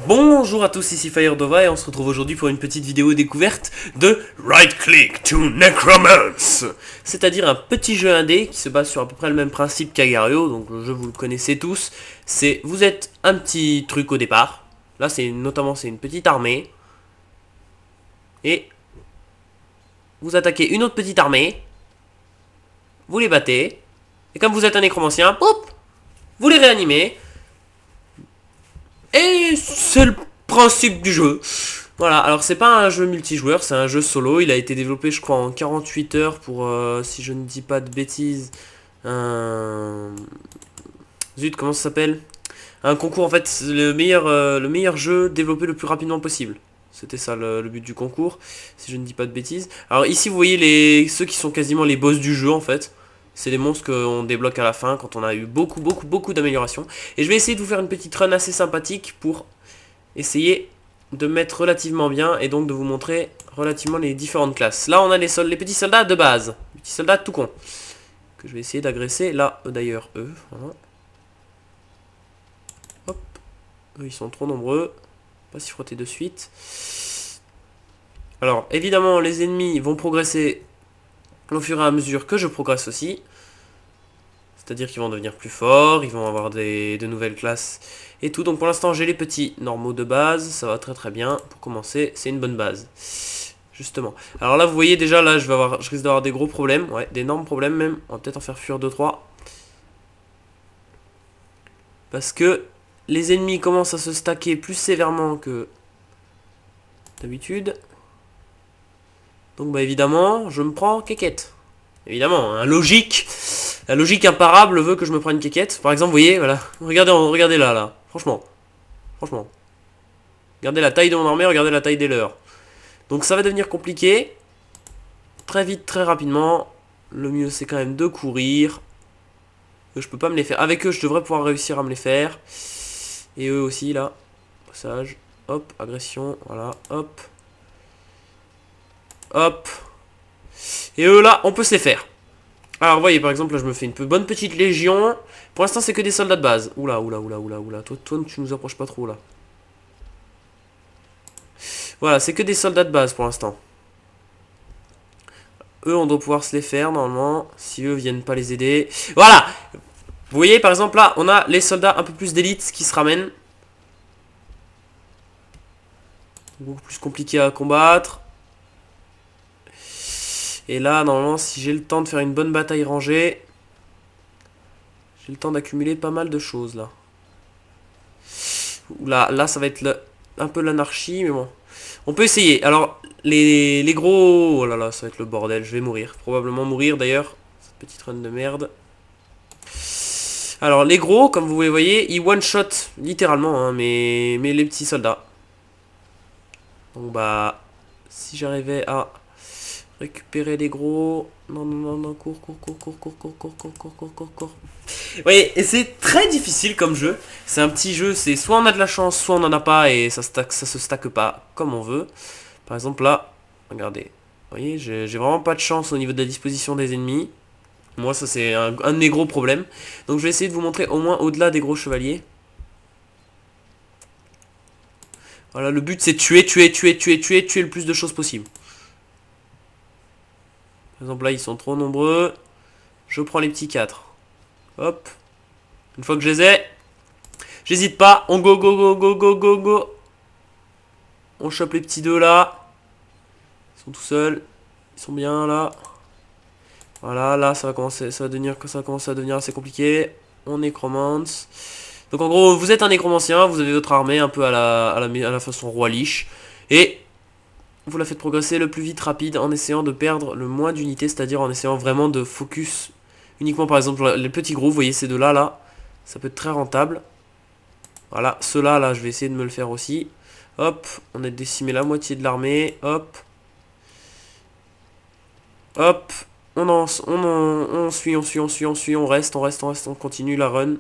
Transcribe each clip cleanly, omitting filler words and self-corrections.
Bonjour à tous, ici Firedova et on se retrouve aujourd'hui pour une petite vidéo découverte de Right Click to Necromance, c'est-à-dire un petit jeu indé qui se base sur à peu près le même principe qu'Agario. Donc le jeu, vous le connaissez tous, c'est vous êtes un petit truc au départ, là c'est notamment une petite armée, et vous attaquez une autre petite armée, vous les battez, et comme vous êtes un nécromancien, hop, vous les réanimez, et c'est le principe du jeu. Voilà, alors c'est pas un jeu multijoueur, c'est un jeu solo. Il a été développé, je crois, en 48 heures pour, si je ne dis pas de bêtises, zut, comment ça s'appelle? Un concours, en fait, le meilleur jeu développé le plus rapidement possible. C'était ça le but du concours, si je ne dis pas de bêtises. Alors ici, vous voyez ceux qui sont quasiment les boss du jeu, en fait. C'est des monstres qu'on débloque à la fin quand on a eu beaucoup d'améliorations. Et je vais essayer de vous faire une petite run assez sympathique pour essayer de mettre relativement bien et donc de vous montrer relativement les différentes classes. Là on a les petits soldats de base, les petits soldats tout con, que je vais essayer d'agresser. Là d'ailleurs voilà. Hop, eux ils sont trop nombreux, pas s'y frotter de suite. Alors évidemment les ennemis vont progresser au fur et à mesure que je progresse aussi. C'est-à-dire qu'ils vont devenir plus forts, ils vont avoir de nouvelles classes et tout. Donc pour l'instant j'ai les petits normaux de base, ça va très bien. Pour commencer, c'est une bonne base. Justement. Alors là vous voyez déjà, là je risque d'avoir des gros problèmes, ouais, d'énormes problèmes même. On va peut-être en faire fuir 2-3. Parce que les ennemis commencent à se stacker plus sévèrement que d'habitude. Donc bah évidemment, je me prends quéquette. Évidemment, hein, logique. La logique imparable veut que je me prenne une quéquette. Par exemple, vous voyez, voilà. Regardez là. Franchement. Regardez la taille de mon armée, regardez la taille des leurs. Donc ça va devenir compliqué. Très vite, très rapidement. Le mieux, c'est quand même de courir. Je peux pas me les faire. Avec eux, je devrais pouvoir réussir à me les faire. Et eux aussi, là. Passage. Hop, agression. Voilà, hop. Hop. Et eux, là, on peut se les faire. Alors, vous voyez, par exemple, là, je me fais une bonne petite légion. Pour l'instant, c'est que des soldats de base. Oula. Toi, tu nous approches pas trop, là. Voilà, c'est que des soldats de base, pour l'instant. Eux, on doit pouvoir se les faire, normalement. Si eux viennent pas les aider. Voilà! Vous voyez, par exemple, là, on a les soldats un peu plus d'élite qui se ramènent. Beaucoup plus compliqué à combattre. Et là, normalement, si j'ai le temps de faire une bonne bataille rangée, j'ai le temps d'accumuler pas mal de choses, là. Là ça va être un peu l'anarchie, mais bon. On peut essayer. Alors, les gros... Oh là là, ça va être le bordel. Je vais mourir. Probablement mourir, d'ailleurs. Cette petite run de merde. Alors, les gros, comme vous les voyez, ils one-shot, littéralement, hein, mais les petits soldats. Donc, bah... Si j'arrivais à... récupérer les gros. Non, cours. Vous voyez, et c'est très difficile comme jeu. C'est un petit jeu, c'est soit on a de la chance, soit on n'en a pas et ça se stack pas comme on veut. Par exemple là, regardez. Vous voyez, j'ai vraiment pas de chance au niveau de la disposition des ennemis. Moi, ça c'est un de mes gros problèmes. Donc je vais essayer de vous montrer au moins au-delà des gros chevaliers. Voilà, le but c'est tuer le plus de choses possible. Par exemple là ils sont trop nombreux. Je prends les petits 4. Hop. Une fois que je les ai, j'hésite pas. On go. On chope les petits deux là. Ils sont tout seuls. Ils sont bien là. Voilà, là ça va commencer à devenir assez compliqué. On nécromance. Donc en gros, vous êtes un nécromancien, vous avez votre armée un peu à la façon roi liche. Et vous la faites progresser le plus vite rapide en essayant de perdre le moins d'unités, c'est-à-dire en essayant vraiment de focus uniquement par exemple les petits gros, vous voyez ces deux-là, là, ça peut être très rentable. Voilà, ceux-là, là, je vais essayer de me le faire aussi. Hop, on a décimé la moitié de l'armée, hop. Hop, On suit, on reste, on continue la run.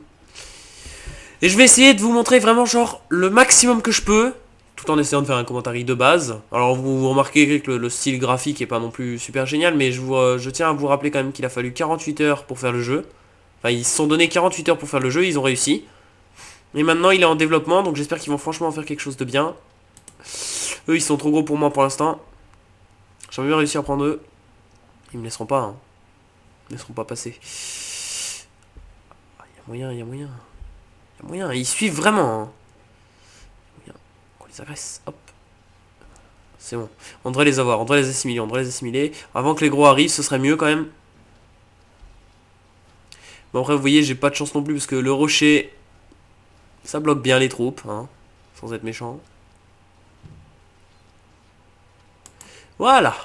Et je vais essayer de vous montrer vraiment genre le maximum que je peux, tout en essayant de faire un commentaire de base. Alors vous remarquez que le style graphique est pas non plus super génial, mais je tiens à vous rappeler quand même qu'il a fallu 48 heures pour faire le jeu. Enfin, ils se sont donné 48 heures pour faire le jeu, ils ont réussi. Et maintenant il est en développement, donc j'espère qu'ils vont franchement en faire quelque chose de bien. Eux ils sont trop gros pour moi pour l'instant. J'aimerais bien réussir à prendre eux. Ils me laisseront pas, hein. Ils me laisseront pas passer. Il y a moyen, il y a moyen. Il y a moyen, ils suivent vraiment, hein. On les agresse, hop. C'est bon. On devrait les avoir, on devrait les assimiler. Avant que les gros arrivent, ce serait mieux quand même. Bon après vous voyez, j'ai pas de chance non plus parce que le rocher, ça bloque bien les troupes, hein, sans être méchant. Voilà.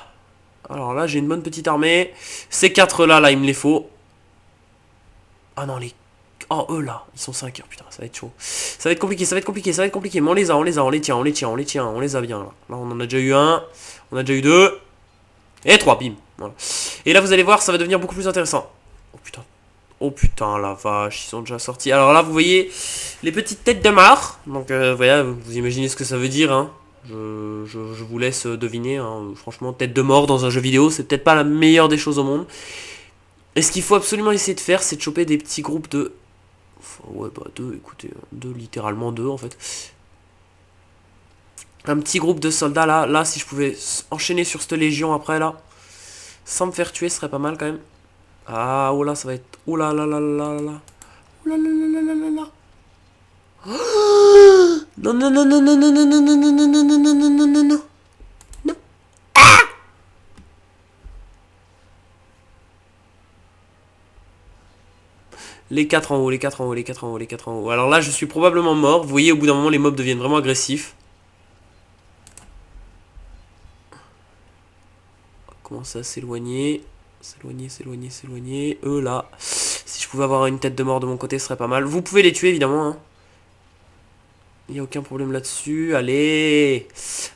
Alors là, j'ai une bonne petite armée. Ces 4 là, il me les faut. Ah non, les... Oh, eux là, ils sont 5 heures, putain, ça va être chaud. Ça va être compliqué, mais on les a, on les tient, on les a bien là. Là, on en a déjà eu un, on a déjà eu 2. Et 3, bim. Voilà. Et là, vous allez voir, ça va devenir beaucoup plus intéressant. Oh putain. Oh putain, la vache, ils sont déjà sortis. Alors là, vous voyez les petites têtes de mort. Donc, voilà, vous imaginez ce que ça veut dire, hein. Je vous laisse deviner, hein. Franchement, tête de mort dans un jeu vidéo, c'est peut-être pas la meilleure des choses au monde. Et ce qu'il faut absolument essayer de faire, c'est de choper des petits groupes de... Ouais, bah 2, écoutez, 2, littéralement 2 en fait. Un petit groupe de soldats là, si je pouvais enchaîner sur cette légion après là, sans me faire tuer, ce serait pas mal quand même. Ah, oh là, ça va être... Oh là là là là là. Oh là là là là là là. Non, non, non, non, non, non, non, non, non, non, non, non, non, non, non, non, non. Non. Les 4 en haut, les 4 en haut, les 4 en haut, les 4 en haut. Alors là, je suis probablement mort. Vous voyez, au bout d'un moment, les mobs deviennent vraiment agressifs. On commence à s'éloigner. S'éloigner. Eux là. Si je pouvais avoir une tête de mort de mon côté, ce serait pas mal. Vous pouvez les tuer, évidemment, hein. Il n'y a aucun problème là-dessus. Allez.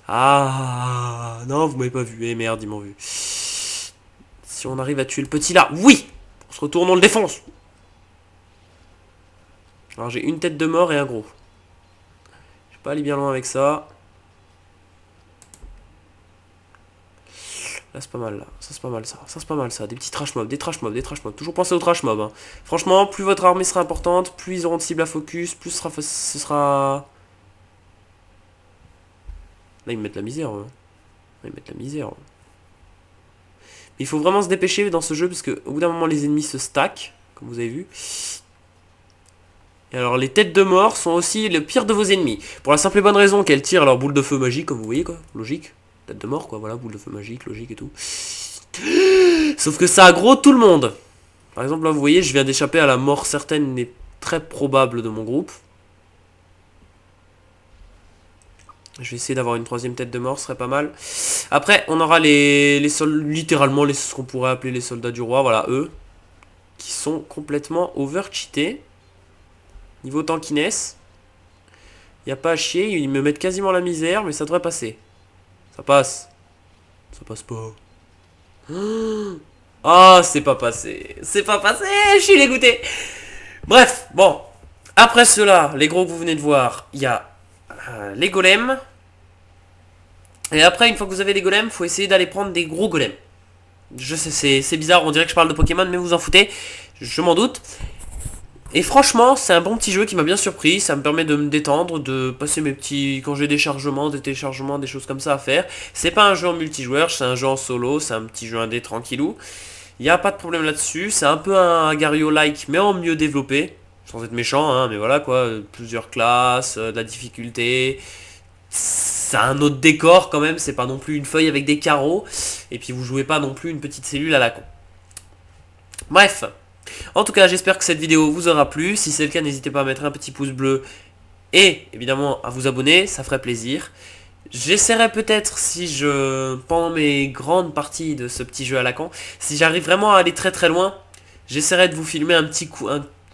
Ah. Non, vous m'avez pas vu. Eh merde, ils m'ont vu. Si on arrive à tuer le petit là. Oui. On se retourne, on le défonce. Alors j'ai une tête de mort et un gros. Je vais pas aller bien loin avec ça. Là c'est pas mal là. Ça c'est pas mal ça. Ça c'est pas mal ça. Des petits trash mobs. Des trash mobs. Toujours penser aux trash mobs, hein. Franchement, plus votre armée sera importante, plus ils auront de cibles à focus, plus ce sera... Là ils me mettent la misère, hein. Là, ils mettent la misère. Mais il faut vraiment se dépêcher dans ce jeu parce que au bout d'un moment les ennemis se stackent, comme vous avez vu. Et alors les têtes de mort sont aussi le pire de vos ennemis. Pour la simple et bonne raison qu'elles tirent leur boule de feu magique, comme vous voyez quoi. Logique. Tête de mort quoi, voilà, boule de feu magique, logique et tout. Sauf que ça aggro tout le monde. Par exemple là vous voyez, je viens d'échapper à la mort certaine et très probable de mon groupe. Je vais essayer d'avoir une 3ème tête de mort, ce serait pas mal. Après on aura littéralement ce qu'on pourrait appeler les soldats du roi, voilà eux. Qui sont complètement over-cheatés. Niveau tankiness, y a pas à chier, ils me mettent quasiment la misère, mais ça devrait passer. Ça passe. Ça passe pas. Ah, c'est pas passé. C'est pas passé, je suis dégoûté. Bref, bon. Après cela, les gros que vous venez de voir, il y a les golems. Et après, une fois que vous avez les golems, faut essayer d'aller prendre des gros golems. Je sais, c'est bizarre, on dirait que je parle de Pokémon, mais vous en foutez. Je m'en doute. Et franchement, c'est un bon petit jeu qui m'a bien surpris, ça me permet de me détendre, de passer mes petits... Quand j'ai des chargements, des téléchargements, des choses comme ça à faire. C'est pas un jeu en multijoueur, c'est un jeu en solo, c'est un petit jeu indé tranquillou. Il n'y a pas de problème là-dessus, c'est un peu un Agario-like, mais en mieux développé. Sans être méchant, hein, mais voilà quoi, plusieurs classes, de la difficulté... C'est un autre décor quand même, c'est pas non plus une feuille avec des carreaux. Et puis vous jouez pas non plus une petite cellule à la con. Bref... En tout cas, j'espère que cette vidéo vous aura plu. Si c'est le cas, n'hésitez pas à mettre un petit pouce bleu et évidemment à vous abonner, ça ferait plaisir. J'essaierai peut-être, pendant mes grandes parties de ce petit jeu à la con, si j'arrive vraiment à aller très très loin, j'essaierai de vous filmer un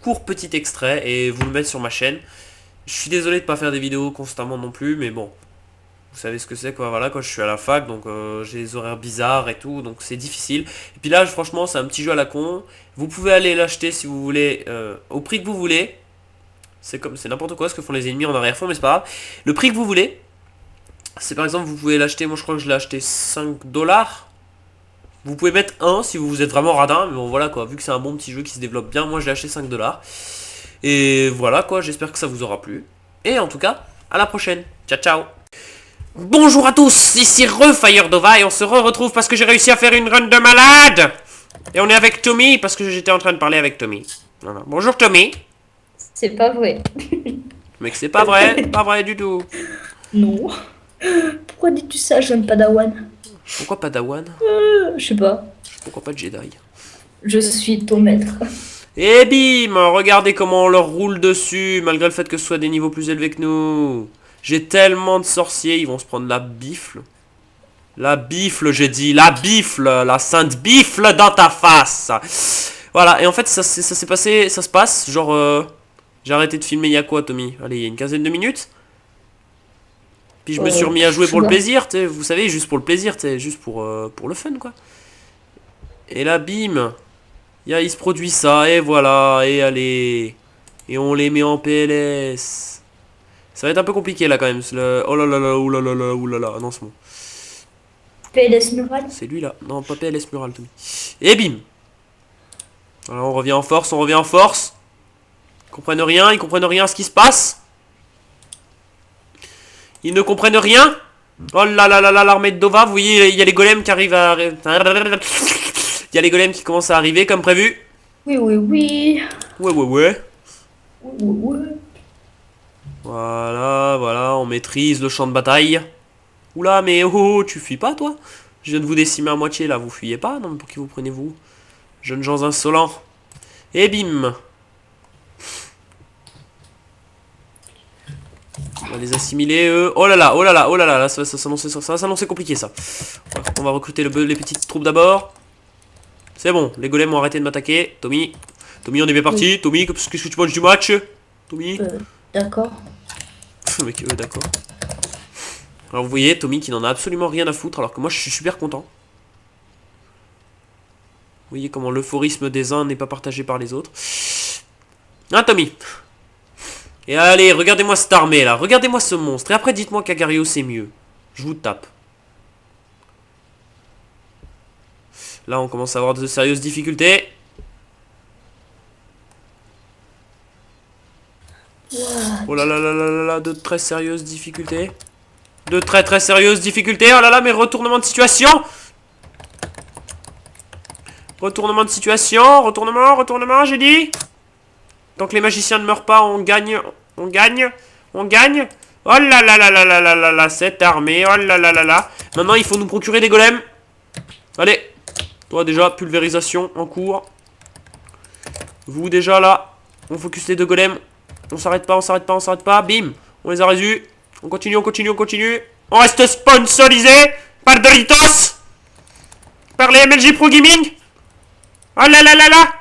court petit extrait et vous le mettre sur ma chaîne. Je suis désolé de ne pas faire des vidéos constamment non plus, mais bon, Vous savez ce que c'est quoi, voilà, quand je suis à la fac, donc j'ai des horaires bizarres et tout, donc c'est difficile. Et puis là, franchement, c'est un petit jeu à la con. Vous pouvez aller l'acheter si vous voulez, au prix que vous voulez. C'est n'importe quoi ce que font les ennemis en arrière-fond, mais c'est pas grave. Le prix que vous voulez, c'est par exemple, vous pouvez l'acheter, moi je crois que je l'ai acheté 5 $. Vous pouvez mettre 1 si vous êtes vraiment radin, mais bon voilà quoi, vu que c'est un bon petit jeu qui se développe bien, moi je l'ai acheté 5 $. Et voilà quoi, j'espère que ça vous aura plu. Et en tout cas, à la prochaine. Ciao ciao. Bonjour à tous, ici Fire Dova et on se retrouve parce que j'ai réussi à faire une run de malade. Et on est avec Tommy parce que j'étais en train de parler avec Tommy. Voilà. Bonjour Tommy. C'est pas vrai. Mec, c'est pas vrai du tout. Non. Pourquoi dis-tu ça, jeune Padawan? Pourquoi Padawan? Je sais pas. Pourquoi pas Jedi? Je suis ton maître. Et bim, regardez comment on leur roule dessus, malgré le fait que ce soit des niveaux plus élevés que nous. J'ai tellement de sorciers, ils vont se prendre la bifle. La bifle, j'ai dit, la bifle, la sainte bifle dans ta face. Voilà, et en fait, ça s'est passé, ça se passe, genre, j'ai arrêté de filmer il y a quoi, Tommy? Allez, il y a une quinzaine de minutes. Puis je me suis remis à jouer pour le plaisir, tu sais, vous savez, juste pour le plaisir, tu sais, juste pour le fun, quoi. Et là, bim, il se produit ça, et voilà, et allez. Et on les met en PLS. Ça va être un peu compliqué là quand même. Oh là là là, oulala, oulala. Ah non, c'est bon. PLS Mural. C'est lui là. Non, pas PLS Mural, Tommy. Et bim. Voilà, on revient en force, on revient en force. Ils comprennent rien à ce qui se passe. Ils ne comprennent rien. Oh là là là là, l'armée de Dova. Vous voyez, il y a les golems qui arrivent à... Il y a les golems qui commencent à arriver comme prévu. Oui, oui, oui. Ouais. Oui, oui, oui. Voilà, voilà, on maîtrise le champ de bataille. Oula, mais oh, tu fuis pas, toi? Je viens de vous décimer à moitié, là, vous fuyez pas? Non, mais pour qui vous prenez-vous? Jeunes gens insolents. Et bim! On va les assimiler, eux. Oh là là, oh là là, oh là là, là ça va s'annoncer compliqué, ça. On va recruter les petites troupes d'abord. C'est bon, les golems ont arrêté de m'attaquer. Tommy, on est bien parti. Tommy, qu'est-ce que tu penses du match? Tommy? D'accord. Mec, d'accord. Alors vous voyez, Tommy qui n'en a absolument rien à foutre, alors que moi je suis super content. Vous voyez comment l'euphorisme des uns n'est pas partagé par les autres. Ah, Tommy. Et allez, regardez-moi cette armée là, regardez-moi ce monstre. Et après dites-moi qu'Agario c'est mieux. Je vous tape. Là on commence à avoir de sérieuses difficultés. Oh là là là là là là, de très sérieuses difficultés. De très très sérieuses difficultés. Oh là là, mais retournement de situation. Retournement de situation. Retournement, j'ai dit. Tant que les magiciens ne meurent pas, on gagne. On gagne. Oh là là là là là là là là, cette armée. Oh là là là là. Maintenant, il faut nous procurer des golems. Allez. Toi, déjà, pulvérisation en cours. Vous, déjà, là. On focus les deux golems. On s'arrête pas. Bim. On les a résus. On continue. On reste sponsorisé par Doritos. Par les MLG Pro Gaming. Oh là là là là.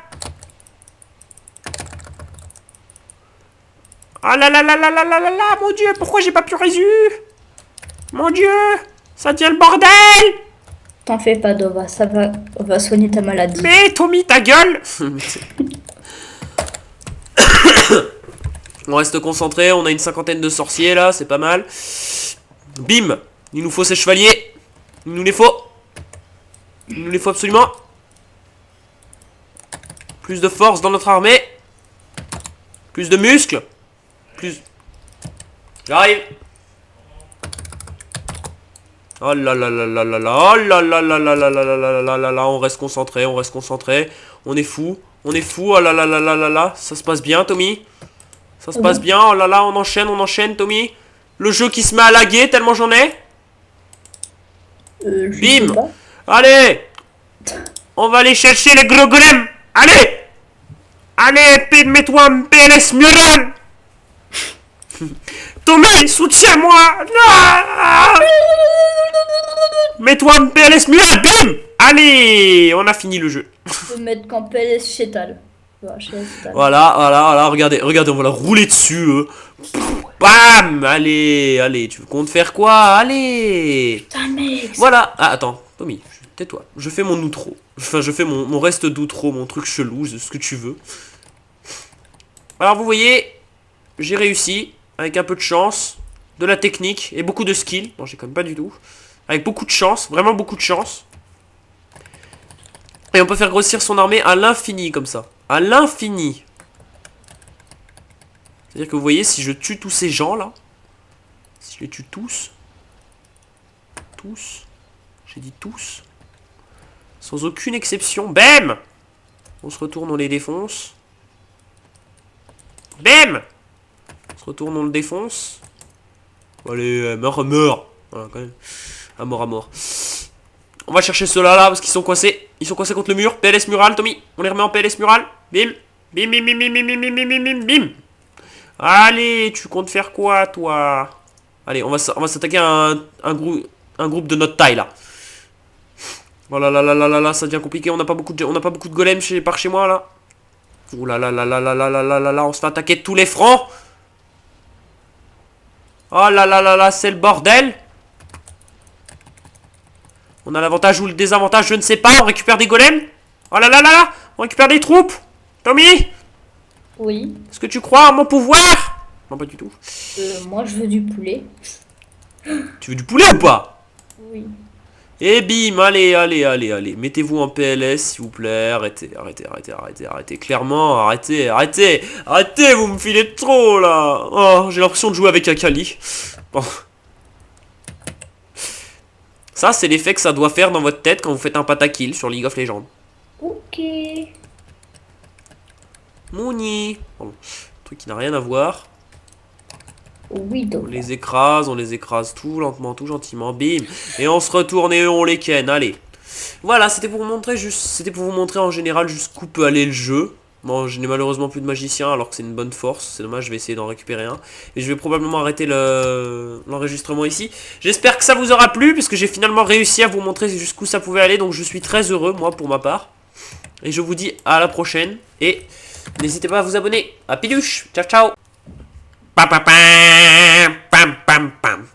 Oh là là là là là là là là. Mon dieu, pourquoi j'ai pas pu résu? Mon dieu, ça devient le bordel. T'en fais pas, Dova, ça va, on va soigner ta maladie. Mais Tommy, ta gueule. On reste concentré, on a une cinquantaine de sorciers là, c'est pas mal. Bim. Il nous faut ces chevaliers. Il nous les faut absolument. Plus de force dans notre armée. Plus de muscles. J'arrive. Oh là là là là là là. Oh là là là là là là là là là là là. On reste concentré. On est fou. Oh là là là là là là. Ça se passe bien, Tommy. Ça se passe bien. Oh là là, on enchaîne, Tommy. Le jeu qui se met à laguer tellement j'en ai. Bim. Allez. On va aller chercher les gros golems. Allez, mets-toi un PLS Mural. Tommy, soutiens-moi. Mets-toi un PLS Mural. Bim. Allez, on a fini le jeu. Je peux mettre qu'en PLS Chétal. Voilà, regardez, on va la rouler dessus. Bam! Allez, allez, tu comptes faire quoi? Allez! Putain, mec. Voilà. Ah, attends, Tommy, tais-toi. Je fais mon outro. Enfin, je fais mon reste d'outro, mon truc chelou, ce que tu veux. Alors, vous voyez, j'ai réussi, avec un peu de chance, de la technique et beaucoup de skill. Non, j'ai quand même pas du tout. Avec beaucoup de chance, vraiment beaucoup de chance. Et on peut faire grossir son armée à l'infini, comme ça. À l'infini. C'est-à-dire que vous voyez, si je tue tous ces gens-là, si je les tue tous, j'ai dit tous, sans aucune exception, bam! On se retourne, on les défonce. Bam! On se retourne, on le défonce. Allez, meurs, meurs. Voilà, quand même. À mort, à mort. On va chercher ceux-là, là, parce qu'ils sont coincés. Ils sont coincés contre le mur. PLS mural, Tommy. On les remet en PLS mural. Bim. Bim, bim, bim, bim, bim, bim, bim, bim, bim, bim. Allez, tu comptes faire quoi, toi? Allez, on va s'attaquer à un groupe de notre taille, là. Oh là là là là là là, ça devient compliqué. On n'a pas beaucoup de golems par chez moi, là. Ouh là là là là là là là là là là, on se fait attaquer de tous les fronts. Oh là là là là, c'est le bordel. On a l'avantage ou le désavantage, je ne sais pas. On récupère des golems. Oh là là là là, on récupère des troupes. Tommy, Oui. est-ce que tu crois en mon pouvoir? Non, pas du tout. Moi, je veux du poulet. Tu veux du poulet ou pas? Oui. Et bim, allez, allez, allez, allez. Mettez-vous en PLS, s'il vous plaît. Arrêtez, arrêtez, arrêtez, arrêtez, arrêtez. Clairement, arrêtez, arrêtez. Arrêtez, vous me filez trop, là. Oh, j'ai l'impression de jouer avec Akali. Bon. Ça, c'est l'effet que ça doit faire dans votre tête quand vous faites un patakill sur League of Legends. Ok. Mouni. Bon, truc qui n'a rien à voir. Oui, donc. On les écrase tout lentement, tout gentiment, bim. Et on se retourne et on les ken, allez. Voilà, c'était pour vous montrer en général jusqu'où peut aller le jeu. Bon, je n'ai malheureusement plus de magicien alors que c'est une bonne force. C'est dommage, je vais essayer d'en récupérer un. Et je vais probablement arrêter l'enregistrement ici. J'espère que ça vous aura plu, puisque j'ai finalement réussi à vous montrer jusqu'où ça pouvait aller. Donc je suis très heureux, moi, pour ma part. Et je vous dis à la prochaine. Et n'hésitez pas à vous abonner. À piluche. Ciao, ciao. Pam, pam, pam, pam, pam, pam.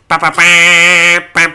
Pam, pam, pam, pam.